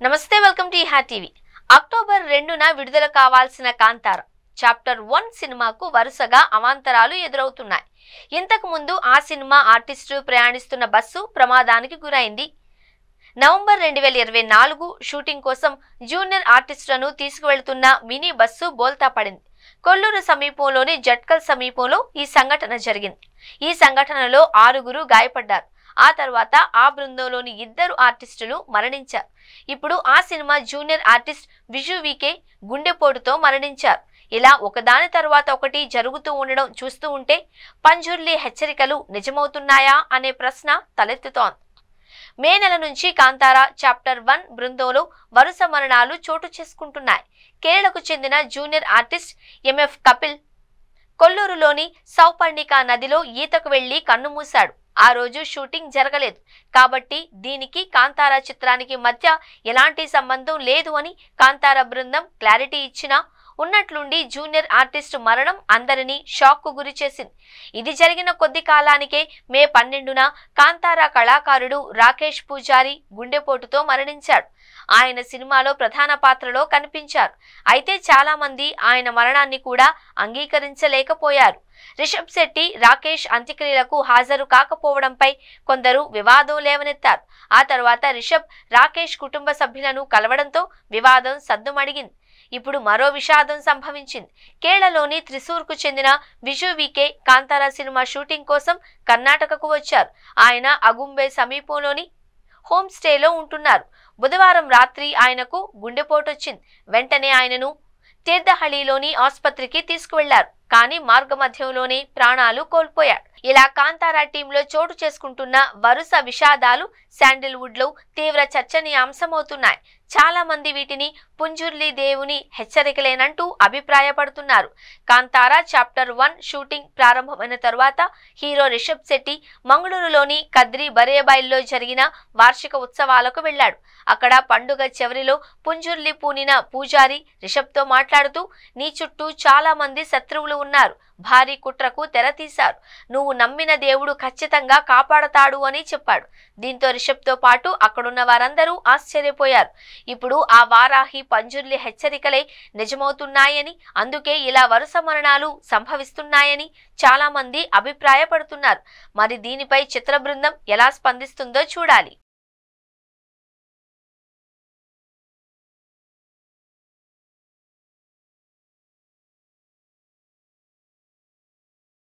నమస్తే, welcome to ఈహా TV. October 2న విడుదల కావాల్సిన కాంతార చాప్టర్ 1 సినిమాకు వరుసగా అవాంతరాలు ఎదురవుతున్నాయి. ఇంతకు ముందు ఆ సినిమా ఆర్టిస్టు ప్రయాణిస్తున్న బస్సు ప్రమాదానికి గురైంది. నవంబర్ 2024 షూటింగ్ కోసం జూనియర్ ఆర్టిస్టులను తీసుకువెళ్తున్న మినీ బస్సు బోల్తా పడింది. కొల్లూరు సమీపంలోని జట్కల్ సమీపంలో ఈ సంఘటన జరిగింది. ఈ సంఘటనలో 6గురు గాయపడ్డారు. ఆ తర్వాత ఆ బృందంలోని 2 ఆర్టిస్టులు మరణించారు. ఇప్పుడు ఆ cinema junior artist Viju VK గుండెపోటుతో మరణించారు. ఇలా ఒకదాని తర్వాత ఒకటి జరుగుతూ ఉండడం చూస్తూ ఉంటే పంజుర్లి హెచ్చరికలు నిజమవుతున్నాయా అనే ప్రశ్న తలెత్తుతోంది. మే నెల నుంచి కాంతార చాప్టర్ 1 బృందంలో వరుస మరణాలు చోటు చేసుకుంటున్నాయి. కేరళకు చెందిన జూనియర్ ఆర్టిస్ట్ ఎంఎఫ్ కపిల్ కొల్లూరులోని సౌపర్ణికా నదిలో ఈతకు వెళ్లి కన్నుమూశాడు. ఆ రోజు షూటింగ్ జరగలేదు కాబట్టి దీనికి కాంతార చిత్రానికి మధ్య ఎలాంటి సంబంధం లేదు అని కాంతార బృందం క్లారిటీ ఇచ్చినా ఉన్నట్లుండి జూనియర్ ఆర్టిస్ట్ మరణం అందరినీ షాక్ కు గురి చేసింది. ఇది జరిగిన కొద్ది కాలానికే మే 12న కాంతార కళాకారుడు రాకేష్ పూజారి గుండెపోటుతో మరణించాడు. ఆయన సినిమాలో ప్రధాన పాత్రలో కనిపించారు. అయితే చాలా మంది ఆయన మరణాన్ని కూడా అంగీకరించలేకపోయారు. రిషబ్ శెట్టి రాకేష్ అంత్యక్రియలకు హాజరు కాకపోవడంపై కొందరు వివాదం లేవనెత్తారు. ఆ తర్వాత రిషబ్ రాకేష్ కుటుంబ సభ్యులను కలవడంతో వివాదం సద్దుమణిగింది. ఇప్పుడు మరో విషాదం సంభవించింది. కేరళలోని త్రిశూర్కు చెందిన విజు వికే కాంతార సినిమా షూటింగ్ కోసం కర్ణాటకకు వచ్చారు. ఆయన అగుంబే సమీపంలోని హోమ్ స్టేలో ఉంటున్నారు. బుధవారం రాత్రి ఆయనకు గుండెపోటు వచ్చింది. వెంటనే ఆయనను తీర్థహళ్లిలోని ఆసుపత్రికి తీసుకువెళ్లారు. కానీ మార్గమధ్యంలోనే ప్రాణాలు కోల్పోయాడు. ఇలా కాంతారా టీంలో చోటు చేసుకుంటున్న వరుస విషాదాలు శాండిల్వుడ్ లో తీవ్ర చర్చనీయాంశమవుతున్నాయి. చాలా మంది వీటిని పుంజుర్లి దేవుని హెచ్చరికలేనంటూ అభిప్రాయపడుతున్నారు. కాంతారా చాప్టర్ 1 షూటింగ్ ప్రారంభమైన తరువాత హీరో రిషబ్ శెట్టి మంగళూరులోని కద్రి బరేబాయిల్లో జరిగిన వార్షిక ఉత్సవాలకు వెళ్లాడు. అక్కడ పండుగ చివరిలో పుంజుర్లి పూనిన పూజారి రిషబ్తో మాట్లాడుతూ, నీ చుట్టూ చాలా మంది శత్రువులు ఉన్నారు. భారీ కుట్రకు తెరతీశారు. నువ్వు నమ్మిన దేవుడు ఖచ్చితంగా కాపాడతాడు అని చెప్పాడు. దీంతో రిషబ్తో పాటు అక్కడున్న వారందరూ ఆశ్చర్యపోయారు. ఇప్పుడు ఆ వారాహి పంజుర్లి హెచ్చరికలే నిజమవుతున్నాయని, అందుకే ఇలా వరుస మరణాలు సంభవిస్తున్నాయని చాలా మంది అభిప్రాయపడుతున్నారు. మరి దీనిపై చిత్ర బృందం ఎలా స్పందిస్తుందో చూడాలి.